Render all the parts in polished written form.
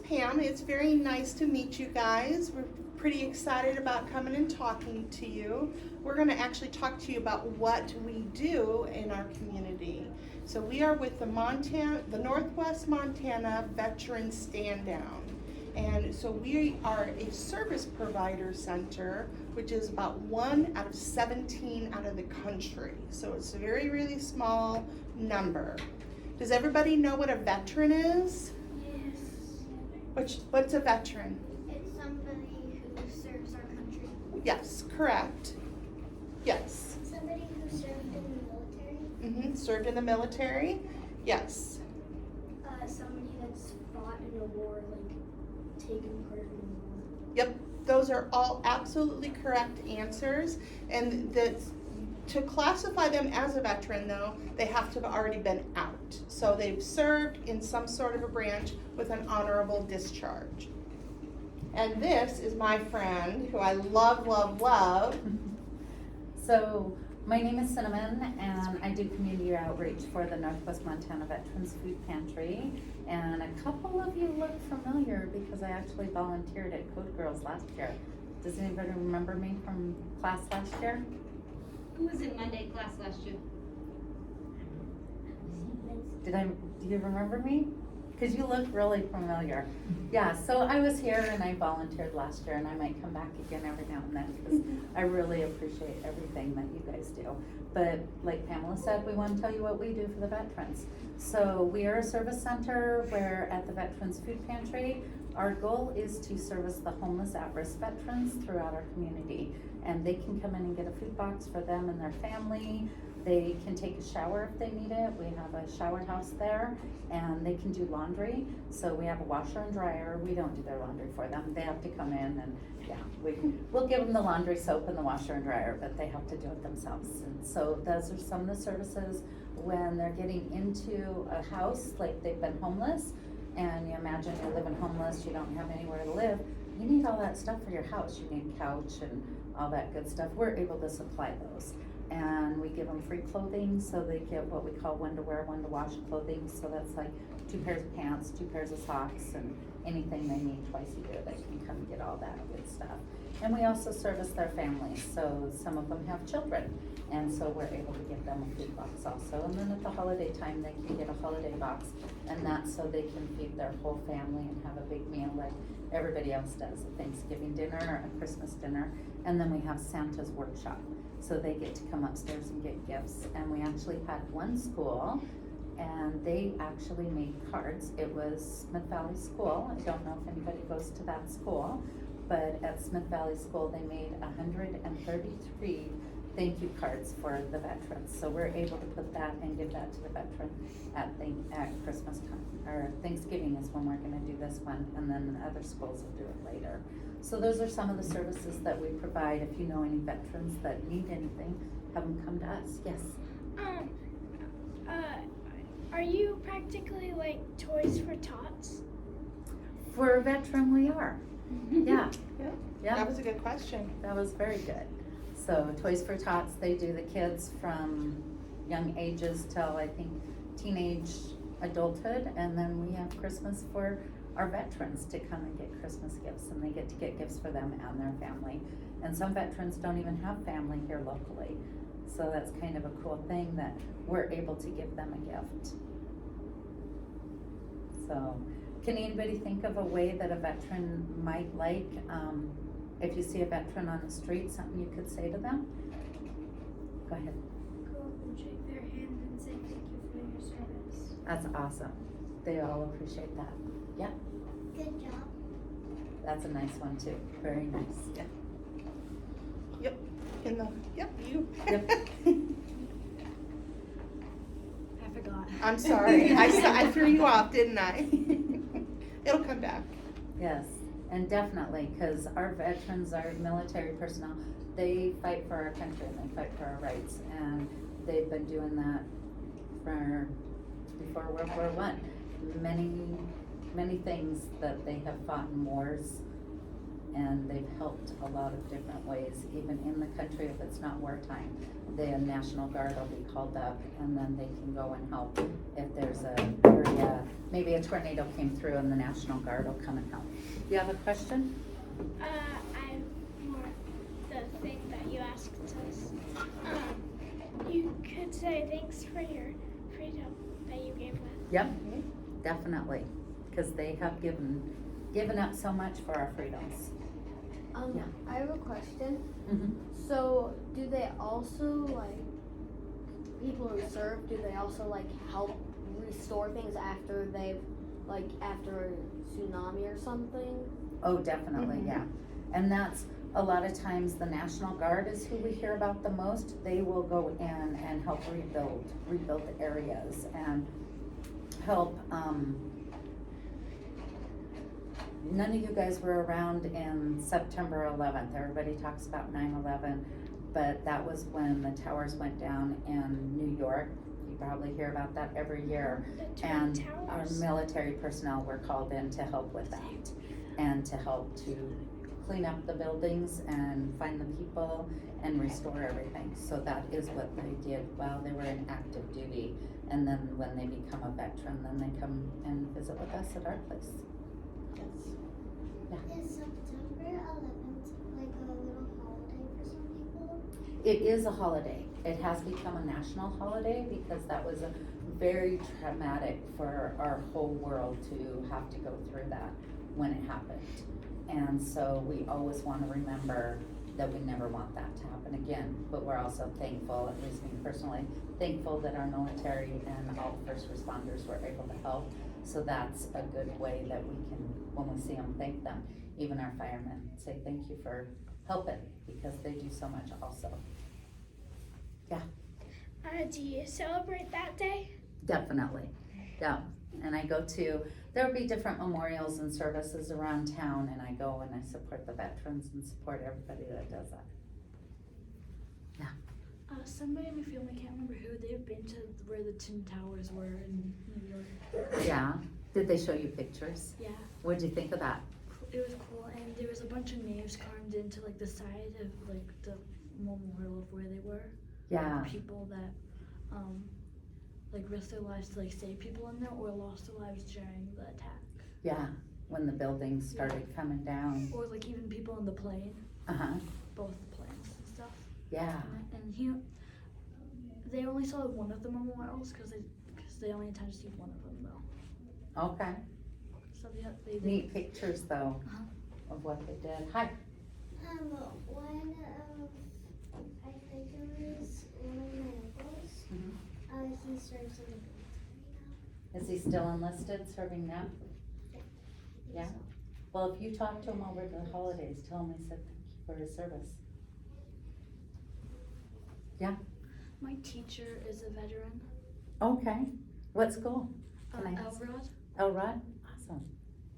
Pam. It's very nice to meet you guys. We're pretty excited about coming and talking to you. We're going to actually talk to you about what we do in our community. So we are with the Northwest Montana Veteran Stand Down. And so we are a service provider center, which is about 1 out of 17 out of the country. So it's a very, really small number. Does everybody know what a veteran is? Yes. What's a veteran? It's somebody who serves our country. Yes, correct. Yes. Somebody who served in the military. Served in the military? Yes. Somebody that's fought in a war, like taken part in a war. Yep, those are all absolutely correct answers. And to classify them as a veteran, though, they have to have already been out. So they've served in some sort of a branch with an honorable discharge. And this is my friend who I love, love, love. So my name is Cinnamon, and I do community outreach for the Northwest Montana Veterans Food Pantry. And a couple of you look familiar because I actually volunteered at Code Girls last year. Does anybody remember me from class last year? Who was in Monday class last year? Do you remember me? Because you look really familiar. Yeah, so I was here and I volunteered last year, and I might come back again every now and then because I really appreciate everything that you guys do. But like Pamela said, we want to tell you what we do for the veterans. So we are a service center where at the Veterans Food Pantry, our goal is to service the homeless at-risk veterans throughout our community. And they can come in and get a food box for them and their family. They can take a shower if they need it. We have a shower house there, and they can do laundry. So we have a washer and dryer. We don't do their laundry for them. They have to come in and we'll give them the laundry soap and the washer and dryer, but they have to do it themselves. And so those are some of the services when they're getting into a house, like they've been homeless, and you imagine you're living homeless, you don't have anywhere to live. You need all that stuff for your house. You need a couch and all that good stuff. We're able to supply those. And we give them free clothing, so they get what we call one to wear, one to wash clothing. So that's like 2 pairs of pants, 2 pairs of socks, and anything they need twice a year, they can come get all that good stuff. And we also service their families. So some of them have children, and so we're able to give them a food box also. And then at the holiday time, they can get a holiday box, and that's so they can feed their whole family and have a big meal like everybody else does, a Thanksgiving dinner, a Christmas dinner. And then we have Santa's workshop. So they get to come upstairs and get gifts. And we actually had one school, and they actually made cards. It was Smith Valley School. I don't know if anybody goes to that school, but at Smith Valley School, they made 133 thank you cards for the veterans. So we're able to put that and give that to the veteran at Christmas time, or Thanksgiving is when we're gonna do this one, and then the other schools will do it later. So those are some of the services that we provide. If you know any veterans that need anything, have them come to us. Yes? Are you practically like Toys for Tots? For a veteran, we are. Yeah. Yeah. That was a good question. That was very good. So Toys for Tots, they do the kids from young ages till I think teenage adulthood, and then we have Christmas for our veterans to come and get Christmas gifts, and they get to get gifts for them and their family. And some veterans don't even have family here locally. So that's kind of a cool thing that we're able to give them a gift. So can anybody think of a way that a veteran might like, if you see a veteran on the street, something you could say to them? Go ahead. Go up and shake their hand and say thank you for your service. That's awesome. They all appreciate that. Yeah, Good job. that's a nice one too. Very nice. Yeah. Yep. You. Yep. I forgot. I'm sorry. I threw you off, didn't I? It'll come back. Yes, and definitely, because our veterans, our military personnel, they fight for our country and they fight for our rights, and they've been doing that for before World War I. Many things that they have fought in wars, and they've helped a lot of different ways, even in the country if it's not wartime. The National Guard will be called up, and then they can go and help if there's an area, maybe a tornado came through and the National Guard will come and help. You have a question? I more the thing that you asked us. You could say thanks for your freedom that you gave us. Yep, definitely, because they have given up so much for our freedoms. Yeah. I have a question. Mhm. So, do they also, like, people who serve, do they also, like, help restore things after they've, like, after a tsunami or something? Oh, definitely, yeah. And that's, a lot of times, the National Guard is who we hear about the most. They will go in and help rebuild the areas and help, none of you guys were around in September 11th. Everybody talks about 9/11, but that was when the towers went down in New York. You probably hear about that every year. The Twin And our Towers. military personnel were called in to help with that and to help to clean up the buildings and find the people and restore everything. So that is what they did while they were in active duty. And then when they become a veteran, then they come and visit with us at our place. Is September 11th like a little holiday for some people? It is a holiday. It has become a national holiday because that was a very traumatic for our whole world to have to go through that when it happened. And so we always want to remember that we never want that to happen again. But we're also thankful, at least me personally, thankful that our military and all first responders were able to help. So that's a good way that we can, when we see them, thank them. Even our firemen say thank you for helping because they do so much also. Do you celebrate that day? Definitely, yeah. And I go to, there'll be different memorials and services around town, and I go and I support the veterans and support everybody that does that. Somebody in my family, can't remember who, they've been to where the Twin Towers were in New York. Yeah, did they show you pictures? Yeah, What'd you think of that? it was cool, and there was a bunch of names carved into like the side of like the memorial of where they were. Yeah, People that like risked their lives to like save people in there or lost their lives during the attack. yeah, when the buildings started coming down. Or like even people in the plane, Uh-huh, both planes and stuff. yeah, And they only saw one of the memorials because they only intended to see one of them though. okay. So they did. Neat pictures though Uh-huh. of what they did. Hi. One of, I think it was one of my uncles, he serves in the military Is he still enlisted, serving now? now. Yeah. Well, if you talk to him over the holidays, tell him I said thank you for his service. My teacher is a veteran. Okay. What school? Can I ask? Elrod. Elrod? Awesome.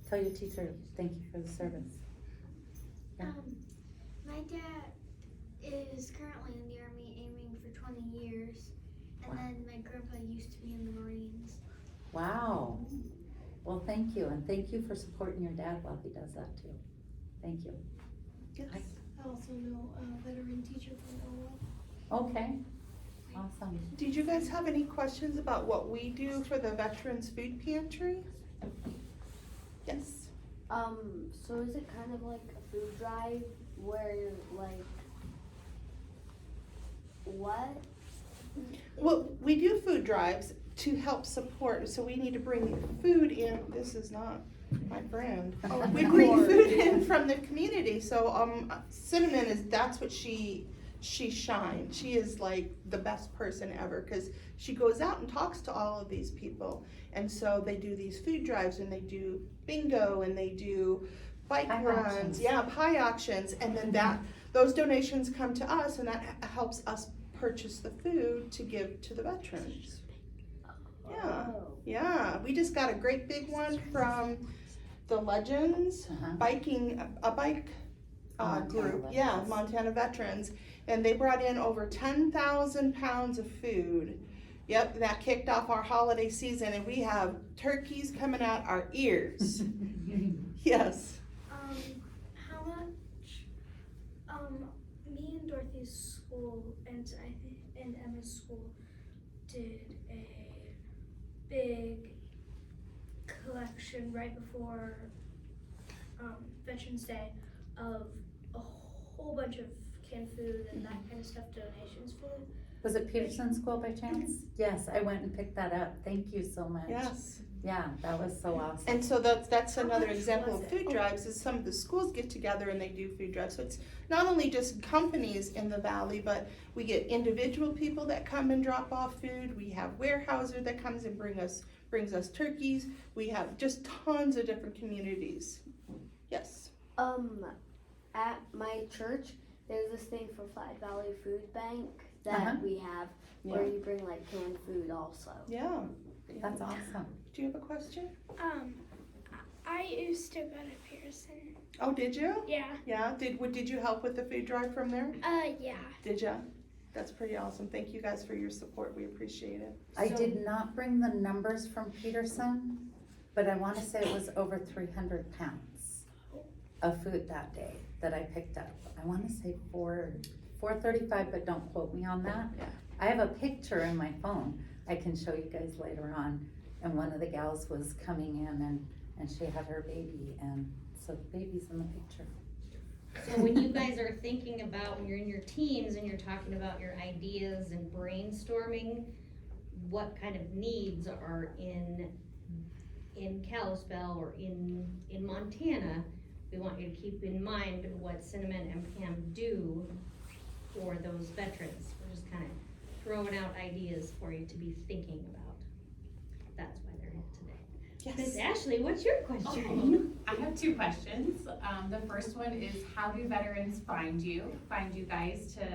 Tell your teacher, thank you for the service. Yeah. My dad is currently in the Army aiming for 20 years. And Wow. then my grandpa used to be in the Marines. Wow. Well, thank you, and thank you for supporting your dad while he does that too. Thank you. Yes. I also know a veteran teacher from Iowa. Okay. Awesome. Did you guys have any questions about what we do for the Veterans Food Pantry? Yes. So is it kind of like a food drive where, like, what? Well, we do food drives to help support, so we need to bring food in. This is not my friend. We bring food in from the community, so Cinnamon that's what she shines. She is like the best person ever because she goes out and talks to all of these people. And so they do these food drives and they do bingo and they do bike Pie runs, auctions. yeah, pie auctions, and then those donations come to us and that helps us purchase the food to give to the veterans. Yeah, yeah, we just got a great big one from the Legends Uh-huh. biking, a bike Montana group, Veterans. yeah, Montana Veterans, and they brought in over 10,000 pounds of food. Yep, that kicked off our holiday season, and we have turkeys coming out our ears. Yes. How how much me and Dorothy's school and Emma's school did a big collection right before Veterans Day of a whole bunch of canned food and that kind of stuff, donations for them. Was it Peterson School by chance? Yes, I went and picked that up. Thank you so much. Yes. Yeah, that was so awesome. And so that's How another much example was of it? food drives is some of the schools get together and they do food drives. So it's not only just companies in the valley, but we get individual people that come and drop off food. We have Warehouser that comes and brings us turkeys. We have just tons of different communities. Yes. At my church, there's this thing for Flat Valley Food Bank that Uh-huh. we have where you bring like canned food also. Yeah. That's awesome. Do you have a question? I used to go to Pearson. Oh, did you? Yeah. Yeah. Did you help with the food drive from there? Yeah. Did you? That's pretty awesome. Thank you guys for your support. We appreciate it. I did not bring the numbers from Peterson, but I want to say it was over 300 pounds of food that day that I picked up. I want to say 435, but don't quote me on that. Yeah. I have a picture in my phone I can show you guys later on. And one of the gals was coming in and she had her baby, and so the baby's in the picture. So when you guys are thinking about, when you're in your teams and you're talking about your ideas and brainstorming, what kind of needs are in Kalispell or in Montana, we want you to keep in mind what Cinnamon and Pam do for those veterans. We're just kind of throwing out ideas for you to be thinking about. That's why they're here today. Miss Ashley, what's your question? I have two questions. The first one is, how do veterans find you guys to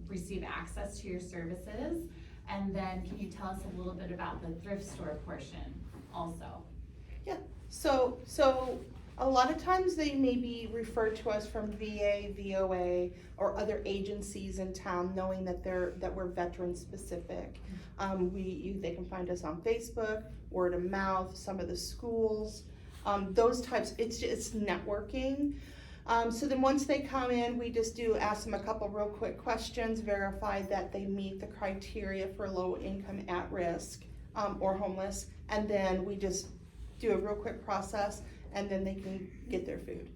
receive access to your services? And then can you tell us a little bit about the thrift store portion also? Yeah. So a lot of times they may be referred to us from VA, VOA, or other agencies in town, knowing that we're veteran specific. They can find us on Facebook, word of mouth, some of the schools, those types. It's networking. So then once they come in, we just ask them a couple real quick questions, verify that they meet the criteria for low income, at risk, or homeless, and then we just do a real quick process, and then they can get their food.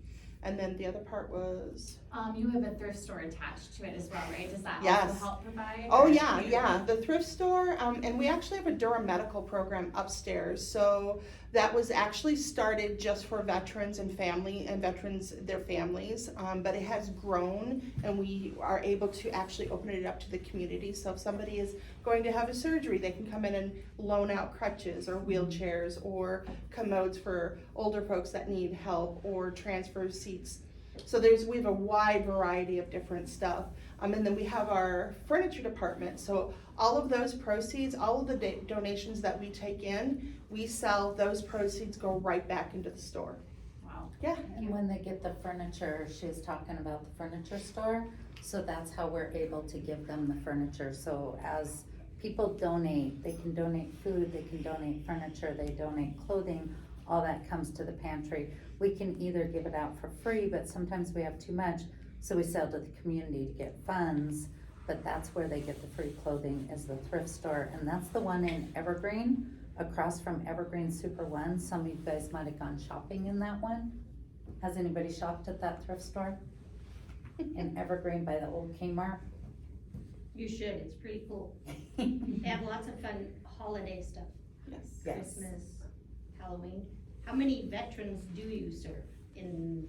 And then the other part was? You have a thrift store attached to it as well, right? Does that Yes. also help provide? Oh or- yeah, the thrift store, and we actually have a Durham medical program upstairs. So that was actually started just for veterans and veterans, their families, but it has grown, and we are able to actually open it up to the community. So if somebody is going to have a surgery, they can come in and loan out crutches or wheelchairs or commodes for older folks that need help, or transfer seats. So we have a wide variety of different stuff. And then we have our furniture department. So all of those proceeds, all of the donations that we take in, we sell. Those proceeds go right back into the store. Wow. Yeah. And when they get the furniture, she's talking about the furniture store, so that's how we're able to give them the furniture. So as people donate, they can donate food, they can donate furniture, they donate clothing, all that comes to the pantry. We can either give it out for free, but sometimes we have too much, so we sell to the community to get funds, but that's where they get the free clothing, is the thrift store, and that's the one in Evergreen, across from Evergreen Super One. Some of you guys might have gone shopping in that one. Has anybody shopped at that thrift store? In Evergreen by the old Kmart? You should, it's pretty cool. They have lots of fun holiday stuff. Yes. Yes. Christmas, Halloween. How many veterans do you serve in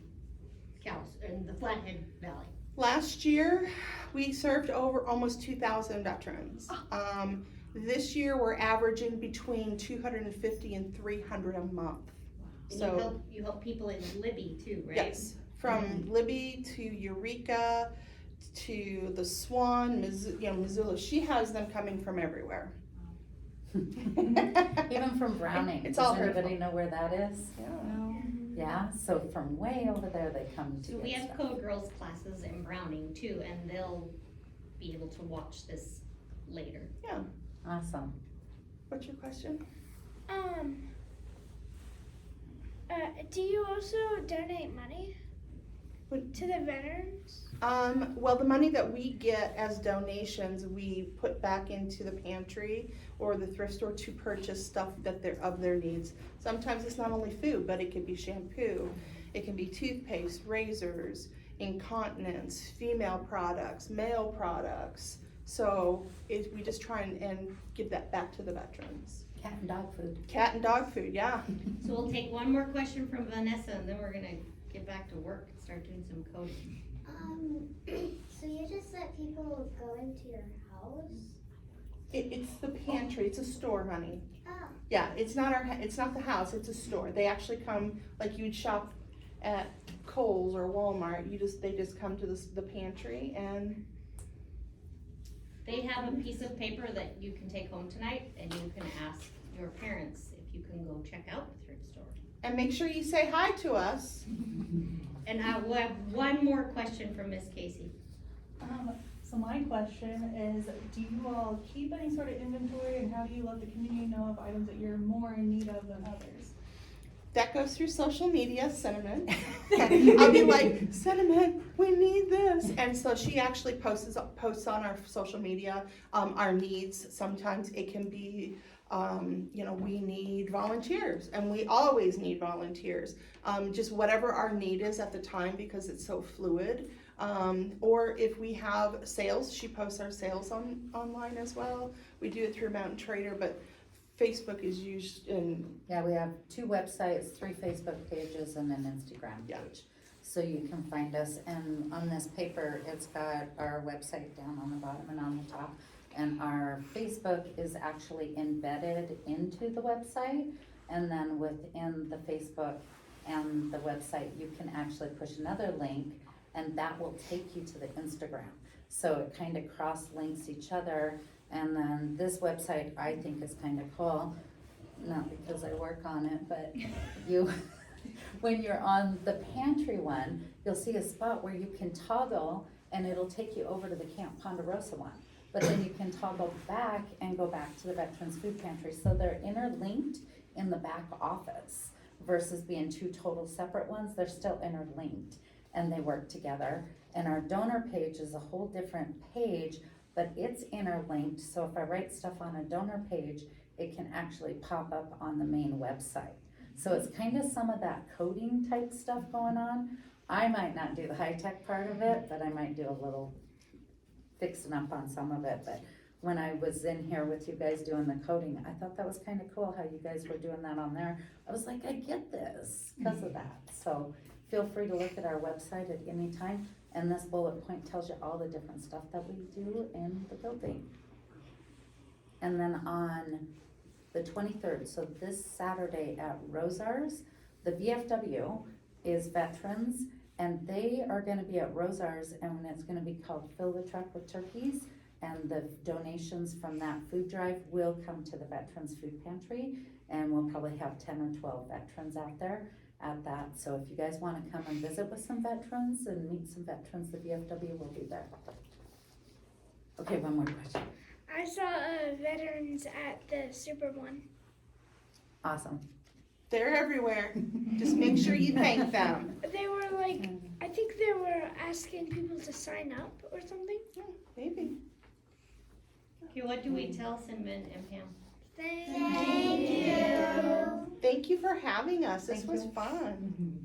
the Flathead Valley? Last year, we served over almost 2,000 veterans. This year, we're averaging between 250 and 300 a month. And So you help people in Libby too, right? yes, from Libby to Eureka to the Swan, Missoula. She has them coming from everywhere. Even from Browning. It's Does all her anybody fault. know where that is? Yeah. Yeah, so from way over there they come to So we get have stuff. Code Girls classes in Browning too, and they'll be able to watch this later. Awesome. What's your question? Do you also donate money? To the veterans? Well, the money that we get as donations, we put back into the pantry or the thrift store to purchase stuff that they're of their needs. Sometimes it's not only food, but it could be shampoo, it can be toothpaste, razors, incontinence, female products, male products. So we just try and give that back to the veterans. Cat and dog food. Cat and dog food, yeah. So we'll take one more question from Vanessa, and then we're gonna get back to work and start doing some coding. So you just let people go into your house? It's the pantry, it's a store, honey. Oh. Yeah, it's not the house, it's a store. They actually come, like you'd shop at Kohl's or Walmart, they just come to the pantry and. They have a piece of paper that you can take home tonight, and you can ask your parents if you can go check out the thrift store. And make sure you say hi to us. And we'll have one more question from Miss Casey. So my question is, do you all keep any sort of inventory, and how do you let the community know of items that you're more in need of than others? That goes through social media, Cinnamon. I'll be like, Cinnamon, we need this. And so she actually posts on our social media our needs. Sometimes it can be, we need volunteers, and we always need volunteers. Just whatever our need is at the time, because it's so fluid. Or if we have sales, she posts our sales online as well. We do it through Mountain Trader, but Facebook is used in. Yeah, we have 2 websites, 3 Facebook pages, and an Instagram page. Yeah. So you can find us, and on this paper, it's got our website down on the bottom and on the top. And our Facebook is actually embedded into the website, and then within the Facebook and the website, you can actually push another link, and that will take you to the Instagram. So it kind of cross-links each other. And then this website, I think, is kind of cool, not because I work on it, but when you're on the pantry one, you'll see a spot where you can toggle, and it'll take you over to the Camp Ponderosa one. But then you can toggle back and go back to the Veterans Food Pantry. So they're interlinked in the back office versus being 2 total separate ones. They're still interlinked, and they work together. And our donor page is a whole different page, but it's interlinked, so if I write stuff on a donor page, it can actually pop up on the main website. So it's kind of some of that coding type stuff going on. I might not do the high-tech part of it, but I might do a little fixing up on some of it. But when I was in here with you guys doing the coding, I thought that was kind of cool how you guys were doing that on there. I was like, I get this because of that. So feel free to look at our website at any time. And this bullet point tells you all the different stuff that we do in the building. And then on the 23rd, so this Saturday at Rosars, the VFW is veterans, and they are gonna be at Rosars, and it's gonna be called Fill the Truck with Turkeys, and the donations from that food drive will come to the Veterans Food Pantry, and we'll probably have 10 or 12 veterans out there at that. So if you guys wanna come and visit with some veterans and meet some veterans, the VFW will be there. Okay, one more question. I saw veterans at the Super One. Awesome. They're everywhere. Just make sure you thank them. They were like, I think they were asking people to sign up or something. Maybe. Okay, what do we tell Cinnamon and Pam? Thank you. Thank you for having us. This Thank was you. fun.